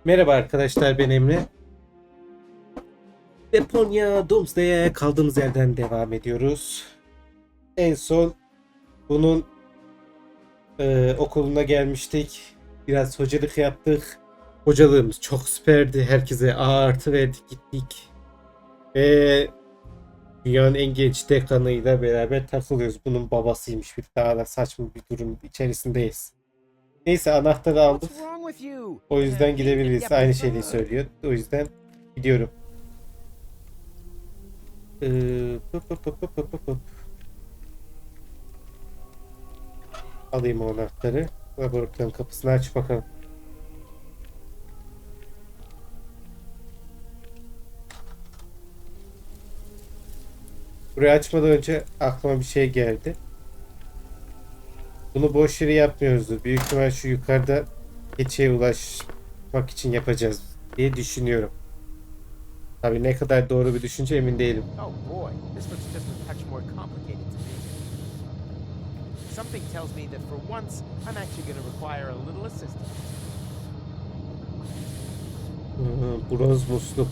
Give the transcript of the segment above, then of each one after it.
Merhaba arkadaşlar, ben Emre. Deponia Doomsday'e kaldığımız yerden devam ediyoruz. En son bunun okuluna gelmiştik. Biraz hocalık yaptık. Hocalığımız çok süperdi. Herkese A artı verdik, gittik. Ve dünyanın en genç dekanıyla beraber takılıyoruz. Bunun babasıymış, bir daha da saçma bir durum içerisindeyiz. Neyse, anahtarı aldık. O yüzden gidebiliriz. Aynı şeyi söylüyor. O yüzden gidiyorum. Pıp. Alayım o anahtarı. Laboratuvarın kapısını aç bakalım. Burayı açmadan önce aklıma bir şey geldi. Bunu boş yere yapmıyoruzdur. Büyük ihtimal şu yukarıda keçiye ulaşmak için yapacağız diye düşünüyorum. Tabii ne kadar doğru bir düşünce emin değilim. Oh boy, this looks just a touch more complicated to me. Something tells me that for once, I'm actually going to require a little assistance. Bronz musluk.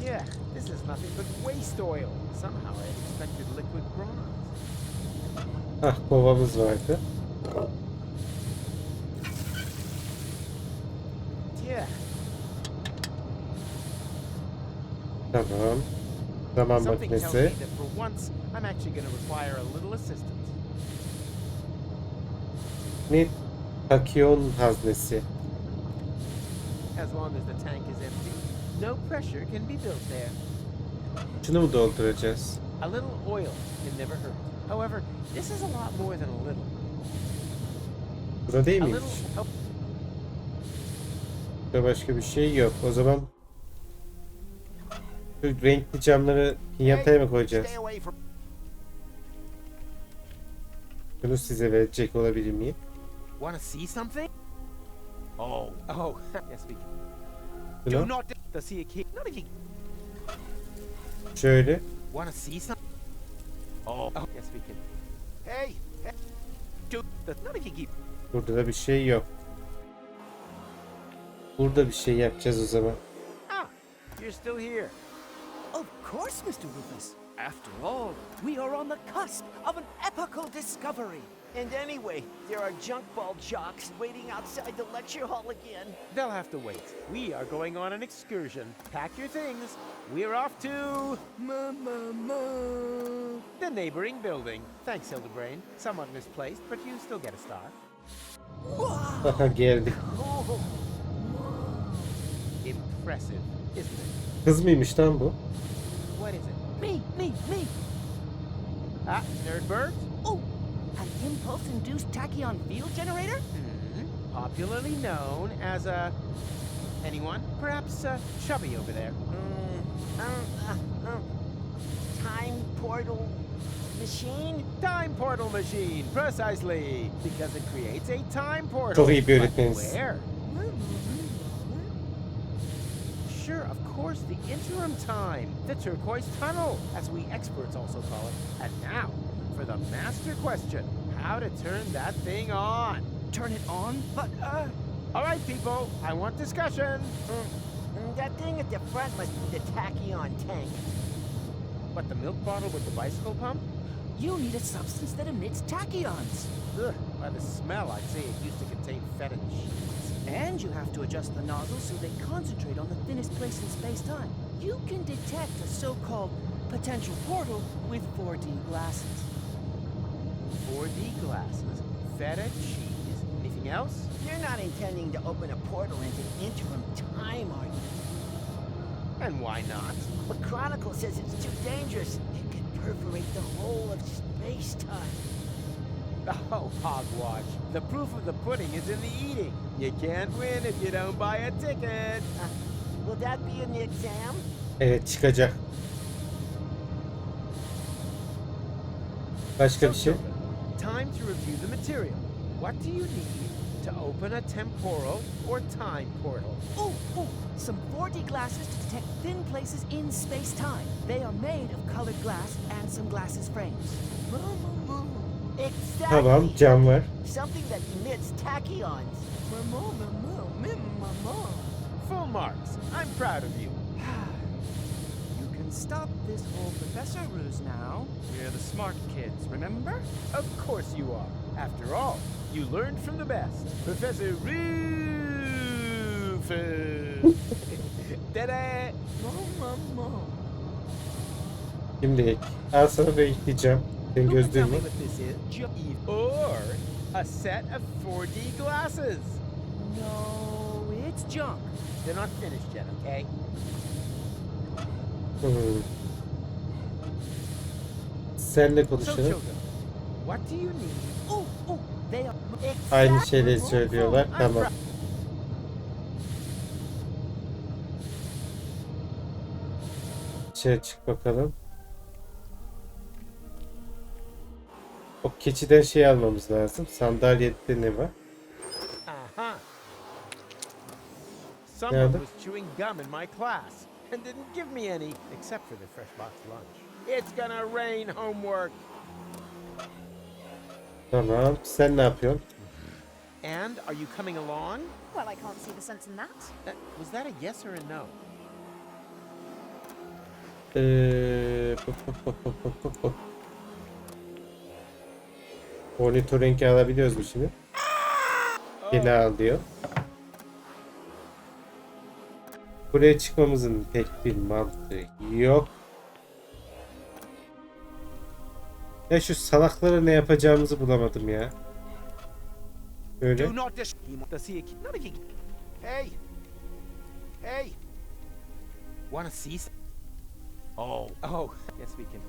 Yeah, this is nothing but waste oil. Somehow I had expected liquid bronze. Ah, kovamız vardı. Yeah. Tamam. Zaman Something tells me makinesi. that for once, I'm actually going to require a little assistance. Ne? Takyon haznesi. As long as the tank is empty, no pressure can be built there. Şunu mu dolduracağız? A little oil can never hurt. However, this is a lot more than a little. Burada değil A miymiş? little. Oh, Burada başka bir şey yok. O zaman şu renkli camları pinyataya mı koyacağız? stay away from. Bunu size verecek olabilir miyim? Want to see something? Oh, yes, we can. Do Bunu not to see a kid. Not if you şöyle. want to see something. Oh, yes, we can. Hey, do not if you keep. Burada da bir şey yok. Burada bir şey yapacağız o zaman. Ah, you're still here. Of course, Mr. Rufus. After all, we are on the cusp of an epochal discovery. And anyway, there are junk ball jocks waiting outside the lecture hall again. They'll have to wait. We are going on an excursion. Pack your things. We're off to the neighboring building. Thanks, Hildebrain. Somewhat misplaced, but you still get a star. Aha, geldi. Oh, Impressive, isn't it? Kız mıymış lan bu? What is it? me. Ah, Nerdbird? Oh, an impulse-induced tachyon field generator? Popularly known as a... Anyone? Perhaps Chubby over there. Time portal machine? Time portal machine, precisely. Because it creates a time portal. Çok iyi bir But öğretmeniz. where? Sure, of course, the interim time. The turquoise tunnel, as we experts also call it. And now, for the master question. How to turn that thing on. Turn it on? But, All right, people, I want discussion. that thing at the front must be the tachyon tank. What, the milk bottle with the bicycle pump? You need a substance that emits tachyons. Ugh, by the smell, I'd say it used to contain fetid sheets. And you have to adjust the nozzles so they concentrate on the thinnest place in space-time. You can detect a so-called potential portal with 4D glasses. 4D glasses, feta cheese. Anything else? You're not intending to open a portal into interim time, are you? And why not? The Chronicle says it's too dangerous. It could perforate the whole of space-time. Oh, hogwash. The proof of the pudding is in the eating. You can't win if you don't buy a ticket. Will that be in the exam? Evet, çıkacak. Başka bir şey? Time to review the material. What do you need to open a temporal or time portal? Oh, some 4D glasses to detect thin places in space-time. They are made of colored glass and some glasses frames. Exactly. Tamam, cam var. Something that emits tachyons. marks. I'm proud of you. You can stop this whole professor ruse now. We're the smart kids, remember? Of course you are. After all, you learned from the best. Professor Rufus. Ta-da! Şimdi al sana bekleyeceğim. Senin Who can tell gözlüğün me mü? what this is? Or a set of 4D glasses. No, it's junk. They're not finished yet, okay? Hmm. Senle So konuşalım. children, what do you need? Oh, they are Aynı Exactly. şeyleri söylüyorlar. I'm Tamam. proud. Dışarı çık bakalım. O keçiden şey almamız lazım. Sandalyede ne var? Uh-huh. Someone Nerede? was chewing gum in my class and didn't give me any, except for the fresh box lunch. It's gonna rain homework. Tamam. Sen ne yapıyorsun? And are you coming along? Well, I can't see the sense in that. Was that a yes or a no? Monitoring'i alabiliyoruz mu şimdi? Yine al diyor. Buraya çıkmamızın pek bir mantığı yok. Ya şu salaklara ne yapacağımızı bulamadım ya. Böyle. Do not dis. Does he? Not if he. Hey. Hey. Wanna see? Oh. Yes, we can.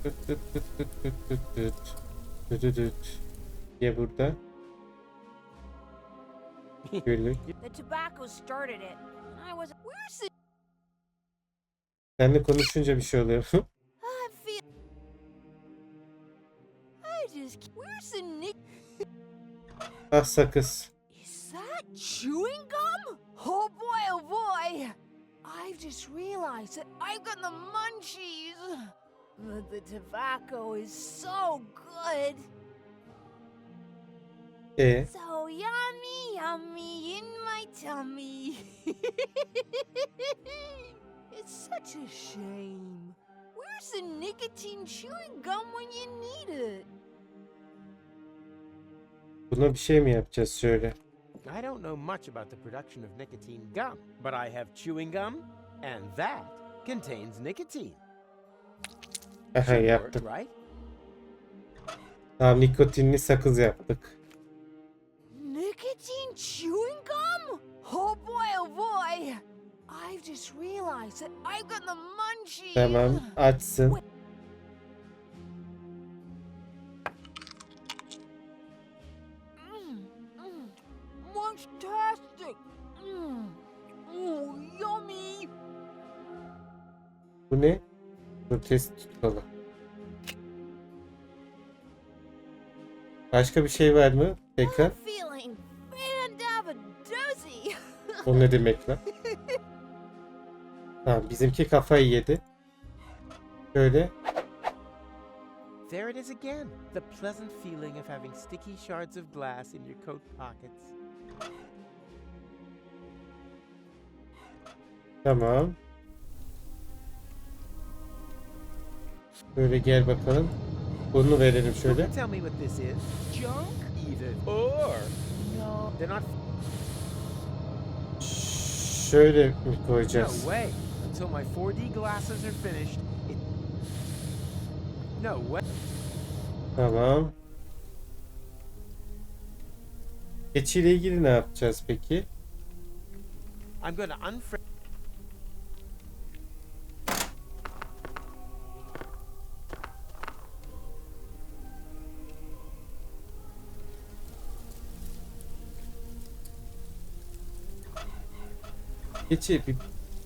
Tüt tüt tüt tüt tüt tüt tüt. Tüt tüt tüt. Ya burada. Gülük. The tobacco started it. I was. Where's the? Seninle konuşunca bir şey oluyor. I feel. I just. Where's the nick? Ah sakız. Is that chewing gum? Oh boy, oh boy! I've just realized that I've got the munchies. But the tobacco is so good. So yummy, yummy in my tummy. It's such a shame. Where's the nicotine chewing gum when you need it? Buna bir şey mi yapacağız söyle. I don't know much about the production of nicotine gum, but I have chewing gum, and that contains nicotine. Aha Should work, yaptık. right? Tamam nikotinli sakız yaptık. Nicotine chewing gum? Oh boy, oh boy! I've just realized that I've got the munchies. Tamam açsın. Fantastic! Oh, yummy! Bu ne? Protest tutkalı. Başka bir şey var mı? Tekrar. I'm feeling fan-dabba-dozy. O ne demek lan? Tamam bizimki kafayı yedi. Şöyle. There it is again. The pleasant feeling of having sticky shards of glass in your coat pockets. Tamam. Böyle gel bakalım. Bunu verelim Who şöyle. can tell me what this is? Junk? Either or. No. They're not. Şöyle mi No koyacağız? way. Until my 4D glasses are finished. No way. Tamam. Keçiyle ilgili ne yapacağız peki? I'm going to unfriend. Keçi bir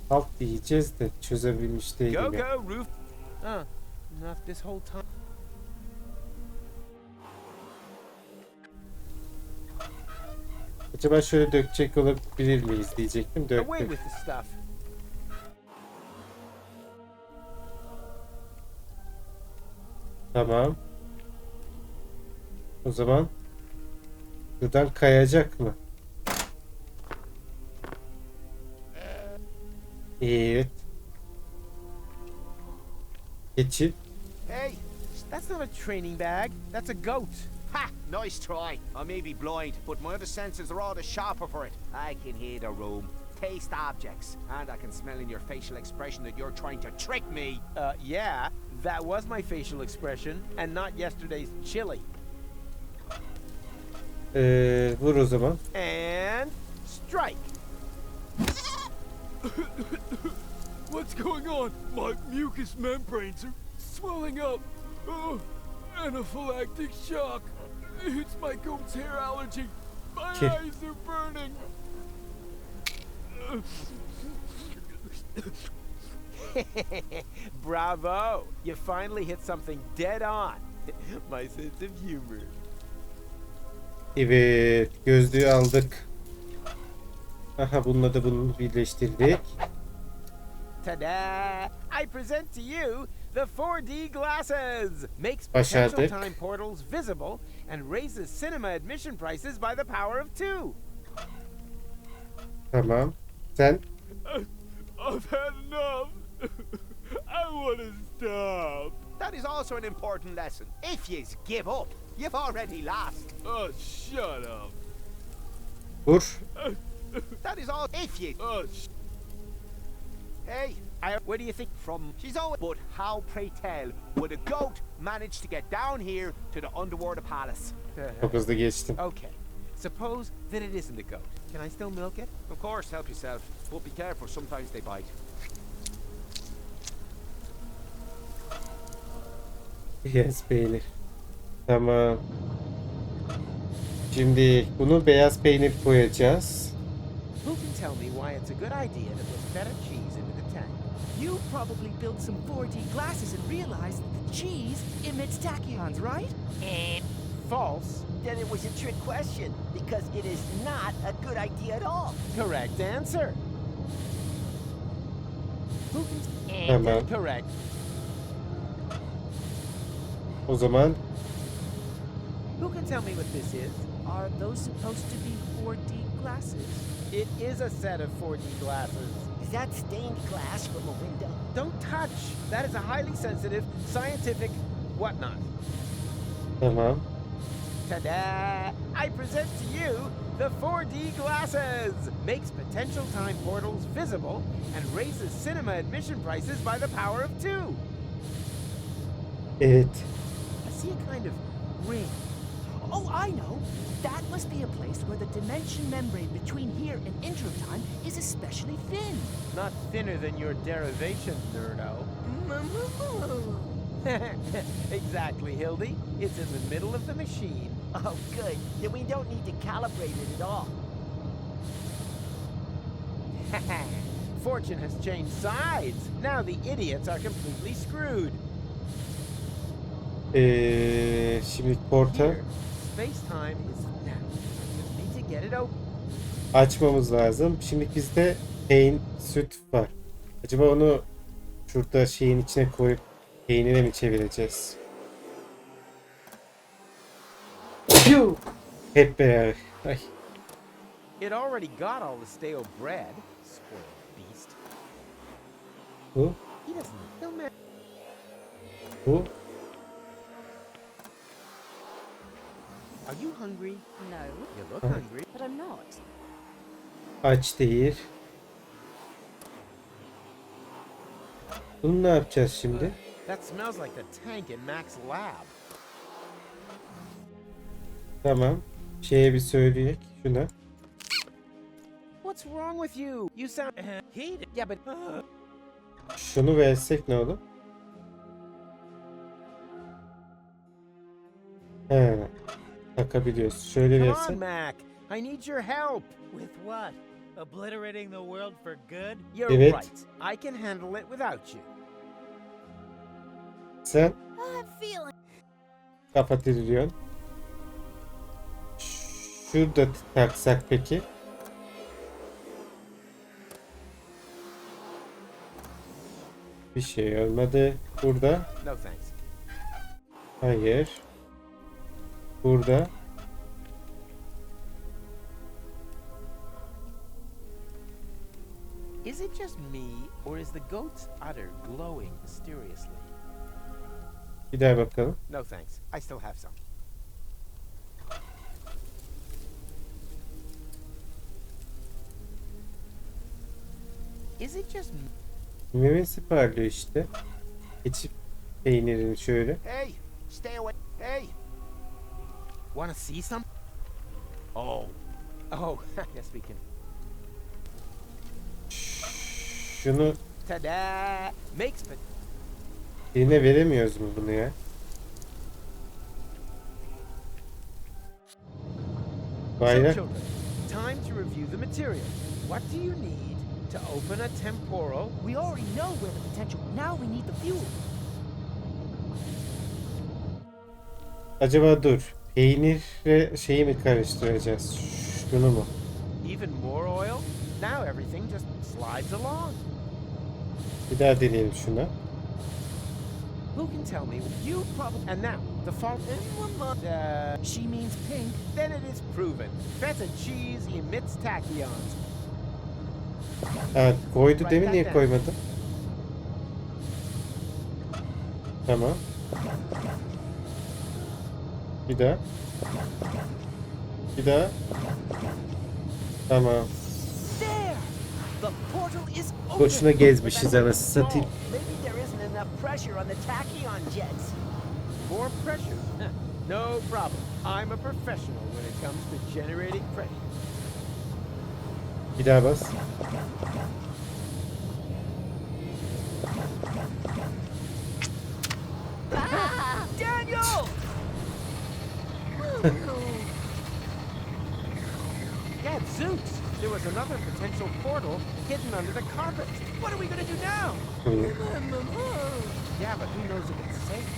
halt diyeceğiz de çözebilmiş değilim Go ya. go roof. Not this whole time. Acaba şöyle dökecek olabilir miyiz diyecektim. Away Döktük. with the stuff. Tamam. O zaman buradan kayacak mı? Evet. Keçi. Hey, that's not a training bag. That's a goat. Ha! Nice try. I may be blind, but my other senses are all the sharper for it. I can hear the room, taste objects, and I can smell in your facial expression that you're trying to trick me. Yeah, that was my facial expression, and not yesterday's chili. Vur o zaman. And strike. What's going on? My mucous membranes are swelling up. Oh, anaphylactic shock. It's my goat's hair allergy. My Okay. eyes are burning. Bravo! You finally hit something dead on. My sense of humor. Evet. Gözlüğü aldık. Aha bununla da bunu birleştirdik. Ta-da! I present to you the 4D glasses. Makes Başardık. potential time portals visible and raises cinema admission prices by the power of 2. Tamam. Sen? I've had enough. I want to stop. That is also an important lesson. If you give up, you've already lost. Oh, shut up. Vur. That is all. If you. Oh, Hey, what do you think from... She's always. But how, pray tell, would a goat manage to get down here to the underwater palace? Çok hızlı geçtim. Okay, suppose that it isn't a goat. Can I still milk it? Of course, help yourself. But be careful, sometimes they bite. Beyaz peynir. Tamam. Şimdi bunu beyaz peynir koyacağız. Who can tell me why it's a good idea to put feta cheese into the tank? You probably built some 4D glasses and realized that the cheese emits tachyons, right? False. Then it was a trick question, because it is not a good idea at all. Correct answer. Who can... Tamam. Correct. O zaman Who can tell me what this is? Are those supposed to be 4D glasses? It is a set of 4D glasses. Is that stained glass from a window? Don't touch. That is a highly sensitive, scientific whatnot. tamam. Ta-da! I present to you the 4D glasses. Makes potential time portals visible and raises cinema admission prices by the power of 2. Evet. I see a kind of ring. Oh, I know! That must be a place where the dimension membrane between here and interim time is especially thin. Not thinner than your derivation, nerdo. Exactly, Hildy. It's in the middle of the machine. Oh, good. Then we don't need to calibrate it at all. Fortune has changed sides. Now the idiots are completely screwed. Şimdi porta Here, space-time is now. Just need to get it open. açmamız lazım. Şimdi bizde süt var. Acaba onu şurada şeyin içine koyup peynire mi çevireceğiz? Piu! Hep beraber. Ay. It already got all the stale bread. Spoiled beast. Bu, He doesn't. He'll ma- bu. Are you hungry? No, You look hungry. but I'm not. Aç değil. Bunu ne yapacağız şimdi? That smells like the tank in Mac's lab. Tamam. Şeye bir söyleyek şuna. What's wrong with you? You sound heated. Yeah, but Şunu versek ne olur? He. Takabiliyoruz. Şöyle come on, versek. Mac. I need your help. With what? Obliterating the world for good? You're Evet. right. I can handle it without you. Sen I'm feeling. kapatıyorsun. Şurada taksak peki? Bir şey olmadı. Burada. No thanks. Hayır. Burada. Is it just me, or is the goat's udder glowing mysteriously? Bir daha bakalım. No thanks. I still have some. Is it just me? Memesi parlıyor işte. Keçi peynirini şöyle. Hey, stay away. Hey. Wanna see some? Oh. Oh, yes we can. Şunu Ta-da! Makes but birine veremiyoruz mu bunu ya? So Bayrak. children, time to review the material. What do you need to open a temporal? We already know where the potential. Now we need the fuel. Acaba dur. Peynirle şeyi mi karıştıracağız? Şunu mu? Even more oil? Now everything just slides along. Bir daha deneyelim şunu. Who can tell me? You probably. And now, the fault. She means pink. Then it is proven. Feta cheese emits tachyons. Ha, koydu demin niye koymadı? Tamam. Bir daha. Bir daha. Tamam. There! The portal is open. Boşuna gezmişiz anasını satayım. Maybe there isn't enough pressure on the tachyon jets. More pressure? No problem. I'm a professional when it comes to generating pressure. Bir daha bas. Daniel! Gadzooks! There was another potential portal hidden under the carpet. What are we gonna do now? Yeah, but who knows if it's safe?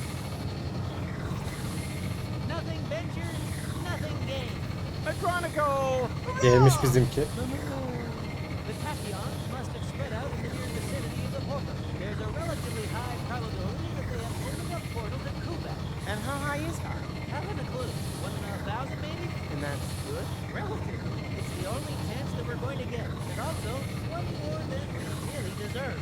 Nothing ventured, nothing gained. A chronicle! Gelmiş bizimki. The tachyons must have spread out in the near vicinity of the portal. There's a relatively high probability that they have opened up portals at Kubat. And how high is high? Haven't a clue. 1,000 maybe? And that's good. Relatively. It's the only chance that we're going to get. And also, one more than we really deserve.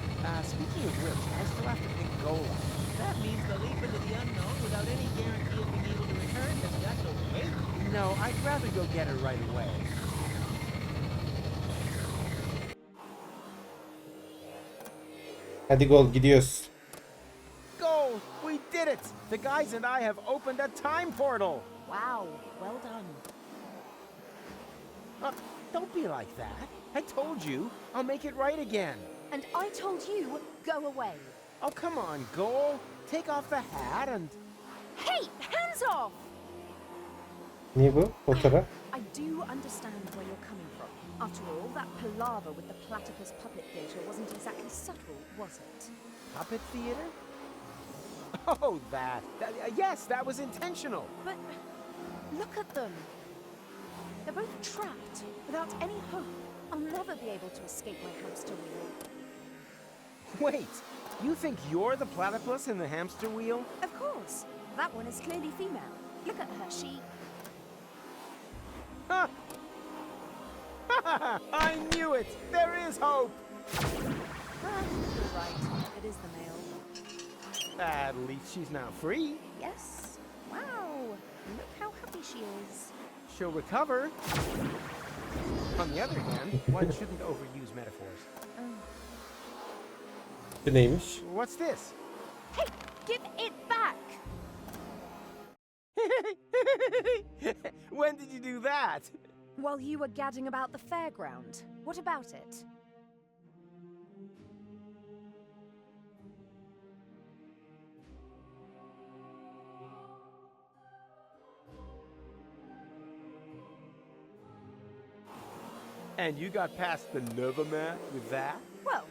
Speaking of which, I still have to pick Gola. That means the leap into the unknown without any guarantee of being able to return has got to wait. No, I'd rather go get her right away. Hadi gol gidiyoruz. Goal! We did it! The guys and I have opened a time portal! Wow, well done. Don't be like that. I told you. I'll make it right again. And I told you, go away. Oh, come on, Goal. Take off the hat and... Hey, hands off! Ne bu? Fotoğraf. I do understand where you're coming from. After all, that palaver with the platypus puppet theatre wasn't exactly subtle, was it? Puppet theater? Oh, that. Yes, that was intentional. But look at them. They're both trapped, without any hope. I'll never be able to escape my hamster wheel. Wait, you think you're the platypus in the hamster wheel? Of course. That one is clearly female. Look at her, she... Ha! I knew it! There is hope! You're right. It is the male. At least she's now free. Yes. Wow. Look how happy she is. She'll recover. On the other hand, one shouldn't overuse metaphors. Bu neymiş? What's this? Hey, give it back! When did you do that? While you were gadding about the fairground. What about it? And you got past the Nova man with that? Well,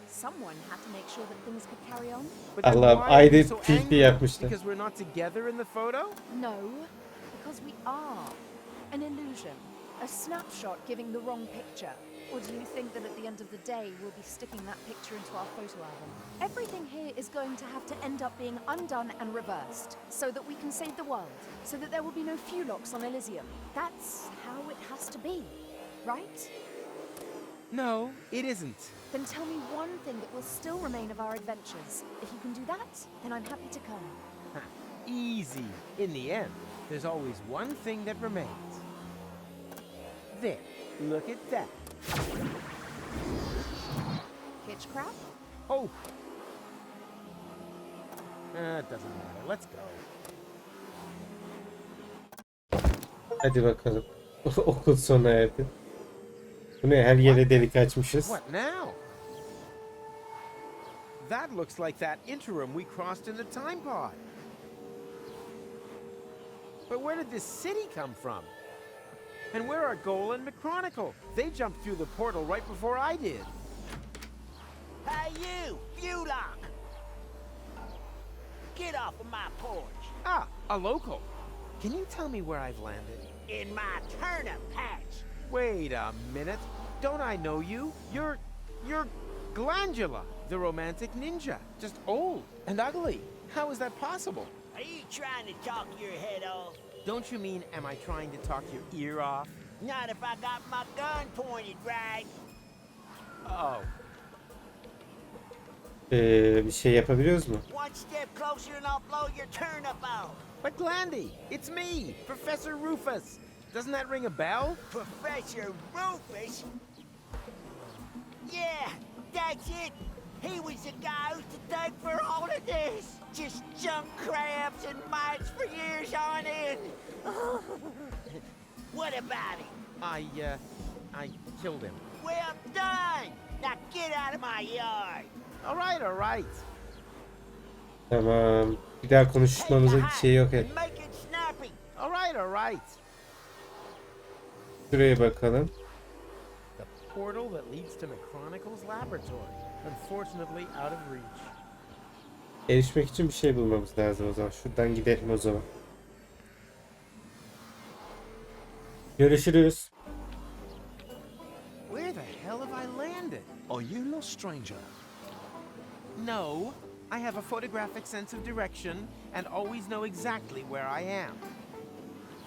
someone had to make sure that things could carry on. But then Allah'ım why are you ayrı so filtre angry? yapmışlar. Because we're not together in the photo? No, because we are. An illusion. A snapshot giving the wrong picture. Or do you think that at the end of the day we'll be sticking that picture into our photo album? Everything here is going to have to end up being undone and reversed, so that we can save the world, so that there will be no Fulocks on Elysium. That's how it has to be, right? No, it isn't. Then tell me one thing that will still remain of our adventures. If you can do that, then I'm happy to come. Easy. In the end, there's always one thing that remains. There. Look at that. Hitchcraft? Oh. It doesn't matter. Let's go. Hadi bakalım. Okul sona erdi. Bu ne? Her yere delik açmışız. What now? That looks like that interim we crossed in the time pod. But where did this city come from? And where are Goal and McChronicle? They jumped through the portal right before I did. Hey, you! Fulock! Get off of my porch! Ah, a local. Can you tell me where I've landed? In my turnip patch! Wait a minute. Don't I know you? You're Glandula, the romantic ninja. Just old and ugly. How is that possible? Are you trying to talk your head off? Don't you mean, am I trying to talk your ear off? Not if I got my gun pointed right. Oh. Bir şey yapabiliyoruz mu? One step closer and I'll blow your turnip out. But Glandy, it's me, Professor Rufus. Doesn't that ring a bell? Professor Rufus? Yeah, that's it. He was the guy who's to thank for all of this. Just junk crabs and mites for years on end. What about him? I killed him. Well done. Now get out of my yard. All right. Tamam. Bir daha konuşmamıza şey yok et. Make it snappy. All right. Şuraya bakalım. The portal that leads to McChronicle's laboratory. Unfortunately out of reach. Erişmek için bir şey bulmamız lazım o zaman. Şuradan gidelim o zaman. Görüşürüz. Where the hell have I landed? Are you lost, stranger? No, I have a photographic sense of direction and always know exactly where I am.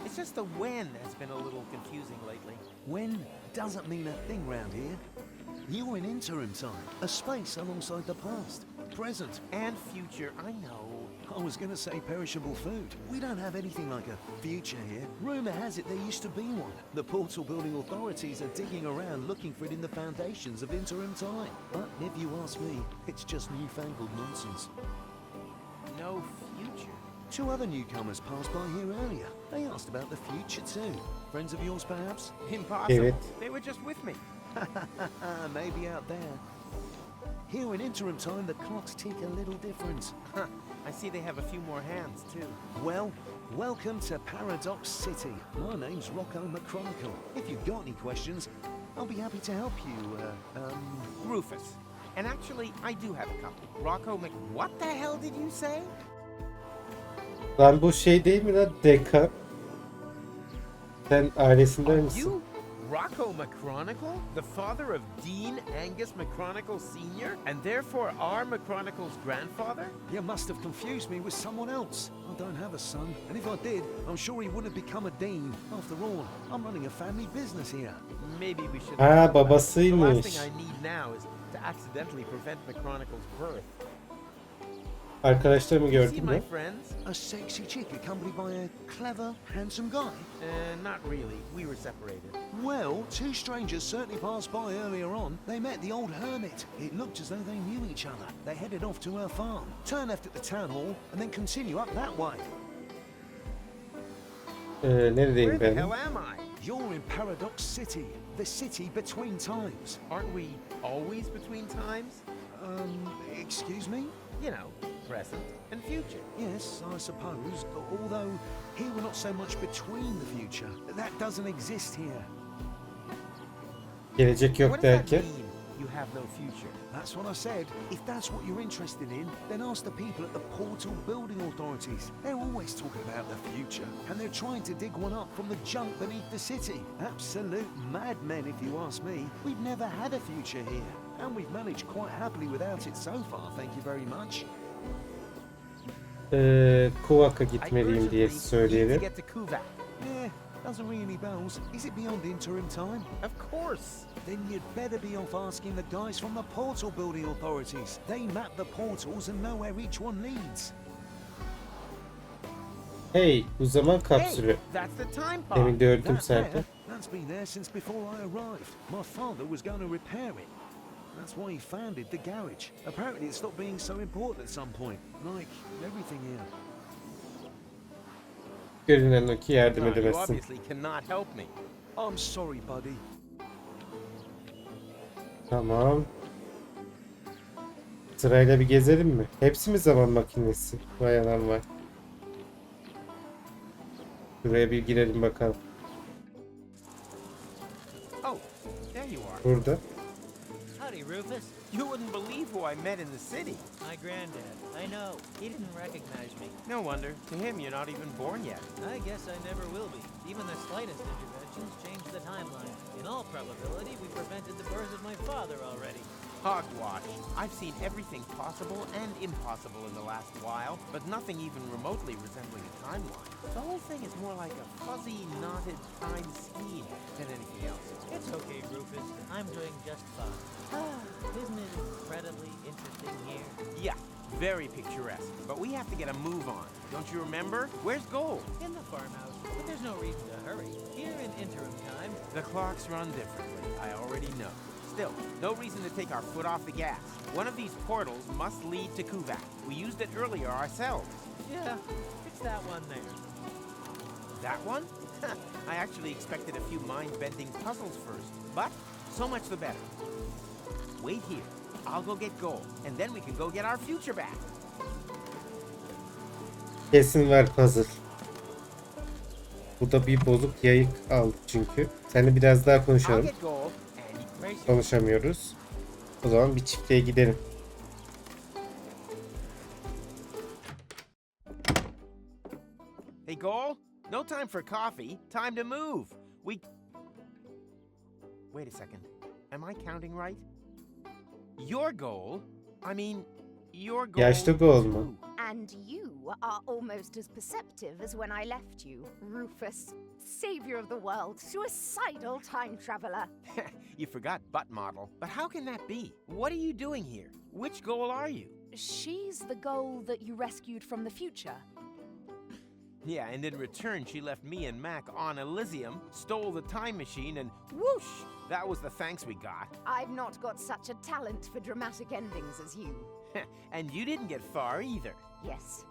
It's just the when has been a little confusing lately. When doesn't mean a thing round here. You're in interim time, a space alongside the past, present. And future, I know. I was gonna say perishable food. We don't have anything like a future here. Rumor has it there used to be one. The portal building authorities are digging around looking for it in the foundations of interim time. But if you ask me, it's just newfangled nonsense. No future. Two other newcomers passed by here earlier. They asked about the future too. Friends of yours, perhaps? Impossible. Evet. They were just with me. Maybe out there. Here in interim time, the clocks tick a little different. Huh. I see they have a few more hands, too. Well, welcome to Paradox City. My name's Rocco McChronicle. If you've got any questions, I'll be happy to help you, Rufus. And actually, I do have a couple. Rocco What the hell did you say? Lan bu şey değil mi lan? Deka. Sen ailesinden Are misin? you Rocco McChronicle? The father of Dean Angus McChronicle Sr.? And therefore our McChronicle's grandfather? You must have confused me with someone else. I don't have a son, and if I did, I'm sure he wouldn't have become a dean. After all, I'm running a family business here. Maybe we should... Ha, The last babasıymış. thing I need now is to accidentally prevent McChronicle's birth. Arkadaşlarımı You see gördün my mü? friends? A sexy chick accompanied by a clever, handsome guy. Not really. We were separated. Well, two strangers certainly passed by earlier on. They met the old hermit. It looked as though they knew each other. They headed off to her farm, turn left at the town hall, and then continue up that way. Neredeyim Where the ben? hell am I? You're in Paradox City, the city between times. Aren't we always between times? Excuse me? You know, present and future. Yes, I suppose, although here we're not so much between the future. That doesn't exist here. Gelecek yok What does that derken. mean, you have no future? That's what I said. If that's what you're interested in, then ask the people at the portal building authorities. They're always talking about the future, and they're trying to dig one up from the junk beneath the city. Absolute madmen, if you ask me. We've never had a future here, and we've managed quite happily without it so far, thank you very much. Kuvak'a I gitmeliyim urgently diye need to söyleyelim. get to Kuvak. Doesn't ring any bells. Is it beyond interim time? Of course. Then you'd better be off asking the guys from the portal building authorities. They map the portals and know where each one leads. Hey, bu zaman Hey, kapsülü. that's the time Demin pod. gördüm That Serkan. there, that's been there since before I arrived. My father was going to repair it. That's why he founded the garage. Apparently it stopped being so important at some point. Like everything here. Görünen o ki yardım You edemezsin. obviously cannot help me. I'm sorry, buddy. Tamam. Sırayla bir gezelim mi? Hepsi mi zaman makinesi? Vay anam var. Buraya bir girelim bakalım. Oh, there you are. Burada. Howdy, Rufus. You wouldn't believe who I met in the city. My granddad. I know. He didn't recognize me. No wonder. To him, you're not even born yet. I guess I never will be. Even the slightest interventions change the timeline. In all probability, we prevented the birth of my father already. Hogwash. I've seen everything possible and impossible in the last while, but nothing even remotely resembling a timeline. The whole thing is more like a fuzzy, knotted time scheme than anything else. It's okay, Rufus. I'm doing just fine. Isn't it incredibly interesting here? Yeah, very picturesque. But we have to get a move on. Don't you remember? Where's Gold? In the farmhouse, but there's no reason to hurry. Here in interim time, The clocks run differently. I already know. Still, no reason to take our foot off the gas. One of these portals must lead to Kuvak. We used it earlier ourselves. yeah, it's that one there. That one? I actually expected a few mind-bending puzzles first. But so much the better. Wait here. I'll go get Gold, and then we can go get our future back. Kesin var puzzle. Bu da bir bozuk yayık aldı çünkü. Seninle biraz daha I'll konuşalım. get Gold, and you brace yourself. Konuşamıyoruz. O zaman bir çiftliğe gidelim. Hey, Gold. No time for coffee. Time to move. Wait a second. Am I counting right? Your goal? I mean, your goal. Yaşlı Gold mu? And you are almost as perceptive as when I left you, Rufus, savior of the world, suicidal time traveler. You forgot butt model. But how can that be? What are you doing here? Which goal are you? She's the goal that you rescued from the future. Yeah, and in return, she left me and Mac on Elysium, stole the time machine, and whoosh! That was the thanks we got. I've not got such a talent for dramatic endings as you. And you didn't get far either. Yes,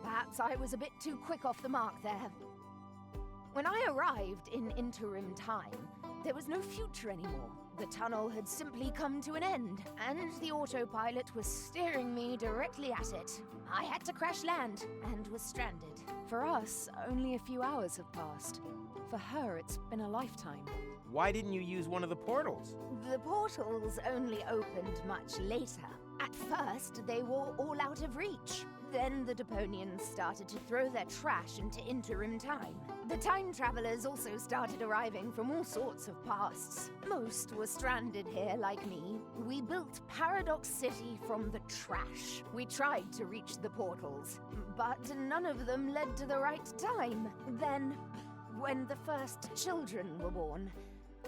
perhaps I was a bit too quick off the mark there. When I arrived in interim time, there was no future anymore. The tunnel had simply come to an end, and the autopilot was steering me directly at it. I had to crash land and was stranded. For us, only a few hours have passed. For her, it's been a lifetime. Why didn't you use one of the portals? The portals only opened much later. At first, they were all out of reach. Then the Deponians started to throw their trash into interim time. The time travelers also started arriving from all sorts of pasts. Most were stranded here like me. We built Paradox City from the trash. We tried to reach the portals, but none of them led to the right time. Then, when the first children were born,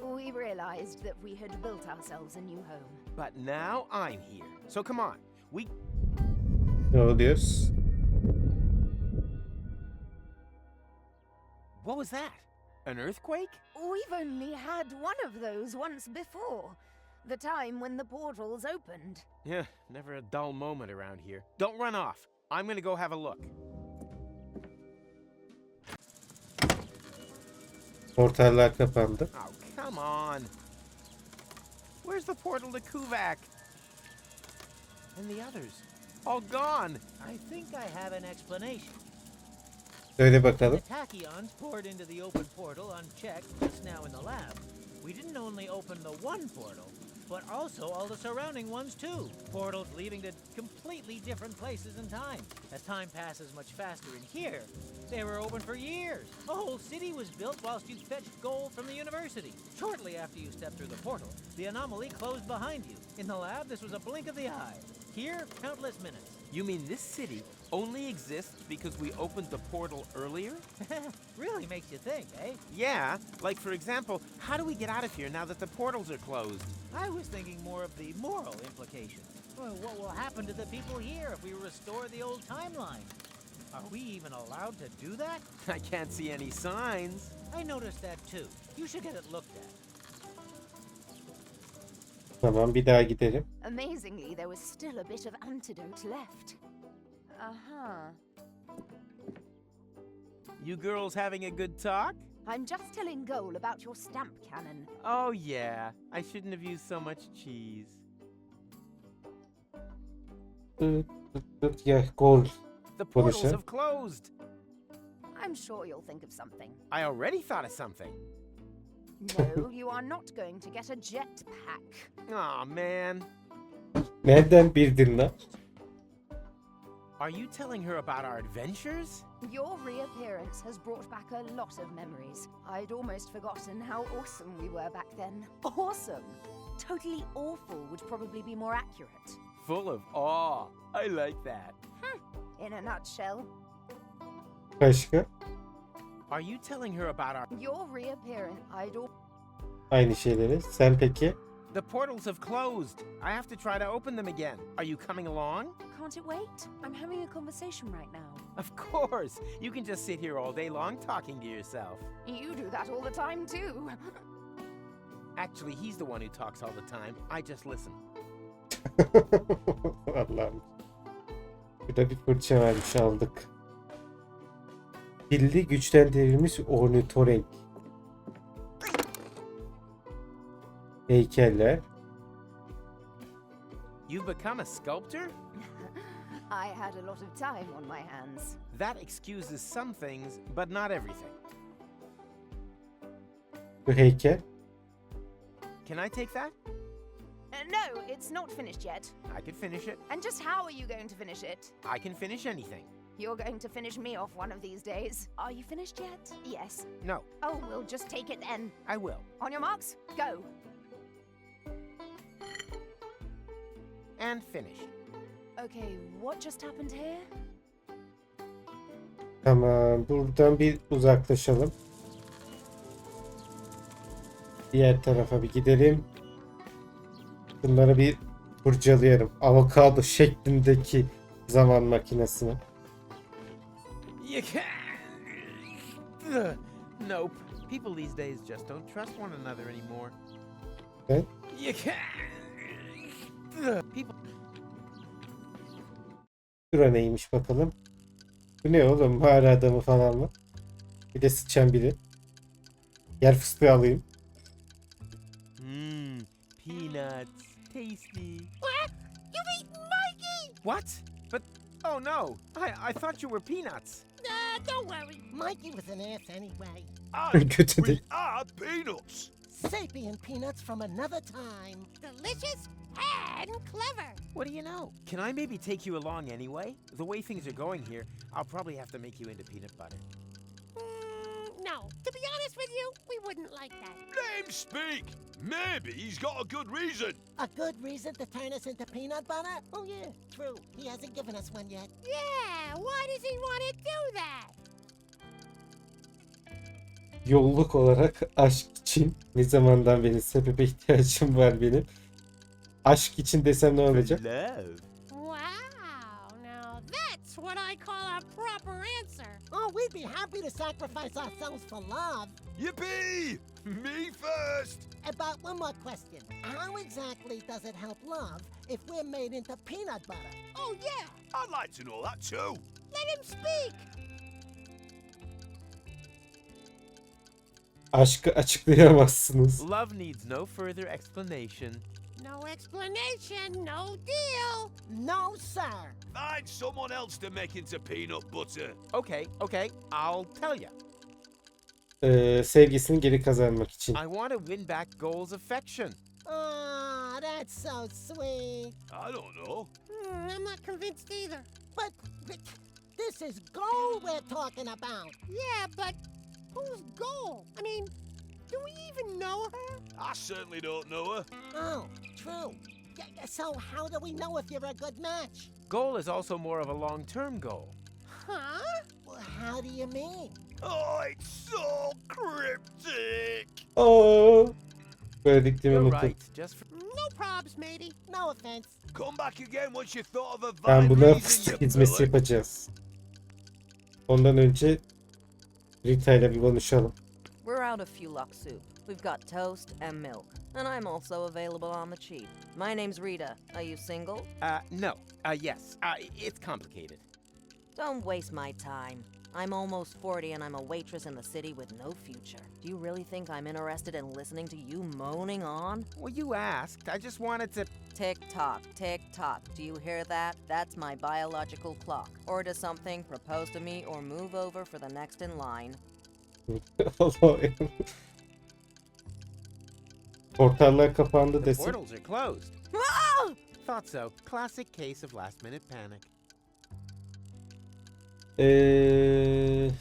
we realized that we had built ourselves a new home. But now I'm here. So come on. Ne oluyoruz? What was that? An earthquake? We've only had one of those once before. The time when the portals opened. Yeah, never a dull moment around here. Don't run off. I'm gonna go have a look. Portaller kapandı. Oh, come on. Where's the portal to Kuvak? And the others? All gone. I think I have an explanation. Söyle The bakalım. tachyons poured into the open portal unchecked just now in the lab. We didn't only open the one portal, but also all the surrounding ones too. Portals leading to completely different places in time. As time passes much faster in here, they were open for years. A whole city was built whilst you fetched gold from the university. Shortly after you stepped through the portal, the anomaly closed behind you. In the lab, this was a blink of the eye. Here, countless minutes. You mean this city only exists because we opened the portal earlier? Really makes you think, eh? Yeah, like for example, how do we get out of here now that the portals are closed? I was thinking more of the moral implications. Well, what will happen to the people here if we restore the old timeline? Are we even allowed to do that? I can't see any signs. I noticed that too. You should get it looked at. Tamam, bir daha gidelim. Amazingly, there was still a bit of antidote left. Uh-huh. You girls having a good talk? I'm just telling Goal about your stamp cannon. Oh yeah, I shouldn't have used so much cheese. Ya gol. The portals Konuşalım. have closed. I'm sure you'll think of something. I already thought of something. No, you are not going to get a jetpack. Aw, man. Nereden bildin lan? Are you telling her about our adventures? Your reappearance has brought back a lot of memories. I'd almost forgotten how awesome we were back then. Awesome! Totally awful would probably be more accurate. Full of awe. I like that. In a nutshell, Başka? Are you telling her about our... your reappearance, Aynı şeyleri. Sen peki? The portals have closed. I have to try to open them again. Are you coming along? Can't it wait? I'm having a conversation right now. Of course. You can just sit here all day long talking to yourself. You do that all the time too. Actually, he's the one who talks all the time. I just listen. Allah'ım. Burada bir fırça varmış, aldık. Pilli güçlendirilmiş ornitorenk. Heykeller. You've become a sculptor? I had a lot of time on my hands. That excuses some things, but not everything. Bu heykel. Can I take that? No, it's not finished yet. I can finish it. And just how are you going to finish it? I can finish anything. You're going to finish me off one of these days. Are you finished yet? Yes. No, Oh, we'll just take it then. I will. On your marks, go. And finish. Okay, what just happened here? Tamam, buradan bir uzaklaşalım. Diğer tarafa bir gidelim. Bunları bir kurcalayalım. Avokado şeklindeki zaman makinesini. You can't. Ugh. Nope. People these days just don't trust one another anymore. Evet. You can't. Ugh. People. Şura neymiş bakalım. Bu ne oğlum? Mağara adamı falan mı? Bir de sıçan biri. Yer fıstığı alayım. Peanuts. Tasty. What? You've eaten Mikey! What? But, oh no. I thought you were Peanuts. Don't worry. Mikey was an ass anyway. Kötü We değil. are peanuts. Sapient peanuts from another time. Delicious and clever. What do you know? Can I maybe take you along anyway? The way things are going here, I'll probably have to make you into peanut butter. No, to be honest with you, we wouldn't like that. Let him speak. Maybe he's got a good reason. A good reason to turn us into peanut butter? Oh yeah, true. He hasn't given us one yet. Yeah, why does he want to do that? Yolluk olarak aşk için ne zamandan beri sebebe ihtiyacım var benim. Aşk için desem ne olacak? Love. Wow, now that's what I call a proper answer. Oh, we'd be happy to sacrifice ourselves for love. Yippee! Me first. About one more question. How exactly does it help love if we're made into peanut butter? Oh, yeah. I'd like to know that too. Let him speak. Aşkı açıklayamazsınız. Love needs no further explanation. No explanation, no deal. No, sir. Find someone else to make into peanut butter. Okay, I'll tell you. Sevgisini geri kazanmak için. I want to win back Goal's affection. Oh, that's so sweet. I don't know. I'm not convinced either. But this is Goal we're talking about. Yeah, but who's Goal? I mean, do we even know her? I certainly don't know her. Oh, true. So how do we know if you're a good match? Goal is also more of a long-term goal. Huh? Well, how do you mean? Oh, it's so cryptic. Oo. Söylediklerimi You're unuttum. right. Just for No probs, matey. No offense. Come back again once you've thought of a Ben valid buna reason, fıstık you hizmeti villain. yapacağız. Ondan önce Rita ile bir konuşalım. We're out of Fulok soup. We've got toast and milk. And I'm also available on the cheap. My name's Rita. Are you single? no. Yes. It's complicated. Don't waste my time. I'm almost 40 and I'm a waitress in the city with no future. Do you really think I'm interested in listening to you moaning on? Well, you asked. I just wanted to... Tick tock, tick tock. Do you hear that? That's my biological clock. Order something, propose to me, or move over for the next in line. Allah'ım. Portallar kapandı The desin. portals are closed. Thought so. Classic case of last-minute panic.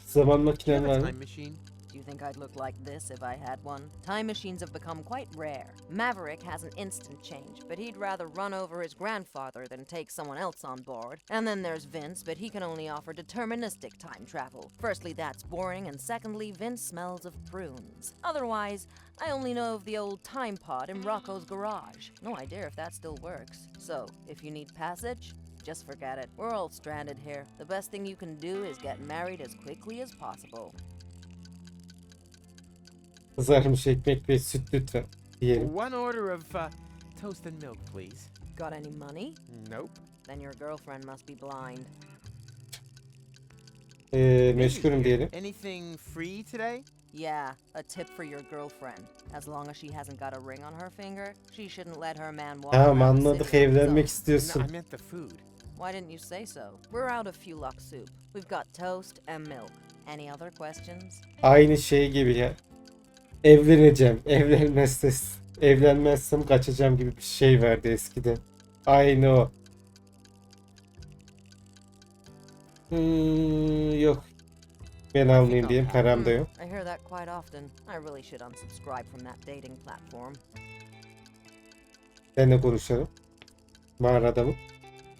Zaman Do you makinen have var a mı? time machine? Do you think I'd look like this if I had one? Time machines have become quite rare. Maverick has an instant change, but he'd rather run over his grandfather than take someone else on board. And then there's Vince, but he can only offer deterministic time travel. Firstly, that's boring, and secondly, Vince smells of prunes. Otherwise, I only know of the old time pod in Rocco's garage. No idea if that still works. So, if you need passage, just forget it. We're all stranded here. The best thing you can do is get married as quickly as possible. Kızarmış ekmek ve süt lütfen diyelim. One order of toast and milk, please. Got any money? Nope. Then your girlfriend must be blind. Meşgulüm diyelim. Anything free today? Yeah, a tip for your girlfriend. As long as she hasn't got a ring on her finger, she shouldn't let her man walk Tamam around the anladık, city with evlenmek himself. No, istiyorsun. I meant the food. Why didn't you say so? We're out of Fulok soup. We've got toast and milk. Any other questions? Aynı şey gibi ya. Evleneceğim. Evlenmezsem kaçacağım gibi bir şey vardı eskiden. Aynı o. Yok. Ben almayayım diyeyim. Param da yok. I hear that quite often. I really should unsubscribe from that dating platform. Seninle konuşalım. Mağarada mı?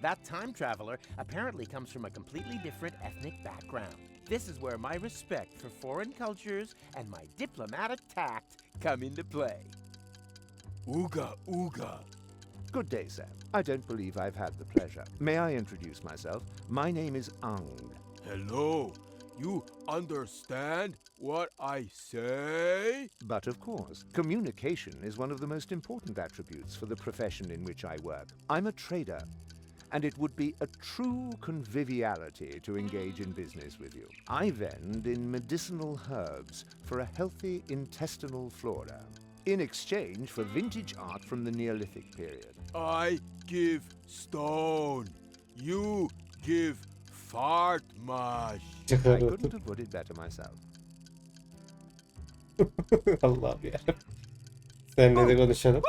That time traveler apparently comes from a completely different ethnic background. This is where my respect for foreign cultures and my diplomatic tact come into play. Ooga, ooga. Good day, sir. I don't believe I've had the pleasure. May I introduce myself? My name is Ang. Hello. You understand what I say? But of course, communication is one of the most important attributes for the profession in which I work. I'm a trader, and it would be a true conviviality to engage in business with you. I vend in medicinal herbs for a healthy intestinal flora, in exchange for vintage art from the Neolithic period. I give stone. You give fart mash. I couldn't have put it better myself. Allah'ım ya. Seninle de konuşalım.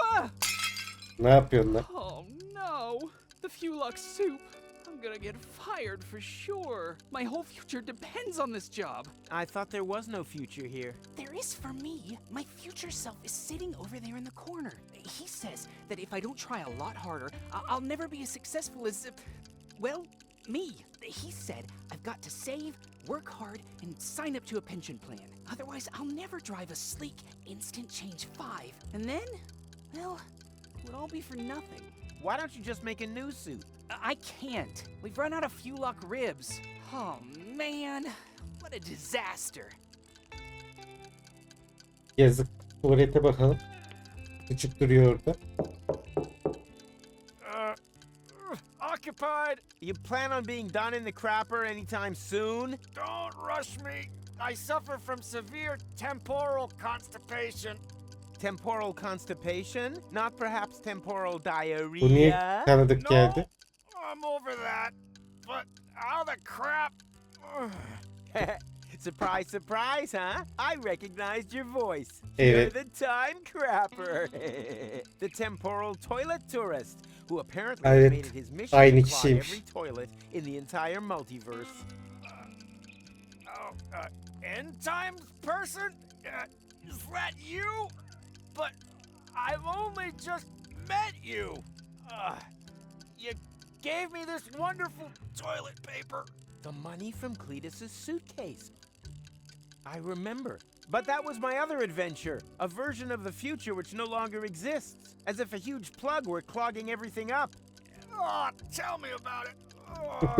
Ne yapıyorsun lan? Oh no! The Fulok soup! I'm gonna get fired for sure. My whole future depends on this job. I thought there was no future here. There is for me. My future self is sitting over there in the corner. He says that if I don't try a lot harder, I'll never be as successful as, well, me. He said I've got to save, work hard, and sign up to a pension plan. Otherwise, I'll never drive a sleek Instant Change 5. And then, well, it would all be for nothing. Why don't you just make a new suit? I can't. We've run out of Fulok ribs. Oh, man. What a disaster. Yazık. Tuvalete bakalım. Küçük duruyor orada. Occupied. You plan on being done in the crapper anytime soon? Don't rush me. I suffer from severe temporal constipation. Temporal constipation? Not perhaps temporal Bu niye diarrhea? tanıdık geldi? I'm over that. But how the crap? Surprise, surprise, huh? I recognized your voice. Evet. You're the time crapper. The temporal toilet tourist, who apparently Evet, made it his mission aynı to clog kişiymiş. every toilet in the entire multiverse. End times person? Is that you? But I've only just met you. You gave me this wonderful toilet paper. The money from Cletus's suitcase. I remember. But that was my other adventure, a version of the future which no longer exists, as if a huge plug were clogging everything up. Oh, tell me about it. Oh,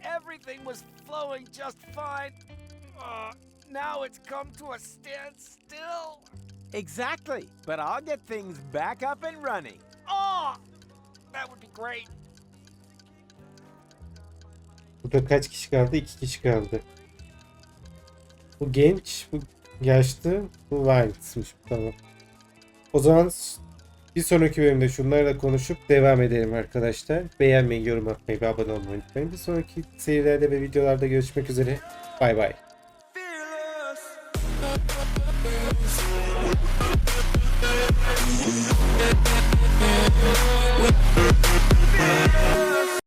everything was flowing just fine. Now it's come to a standstill. Exactly, but I'll get things back up and running. Oh, that would be great. Burada kaç kişi kaldı? 2 kişi kaldı. Bu genç, bu yaşlı, bu Wilds'mış. Tamam. O zaman bir sonraki bölümde şunlarla konuşup devam edelim arkadaşlar. Beğenmeyi, yorum atmayı ve abone olmayı unutmayın. Bir sonraki serilerde ve videolarda görüşmek üzere. Bay bay.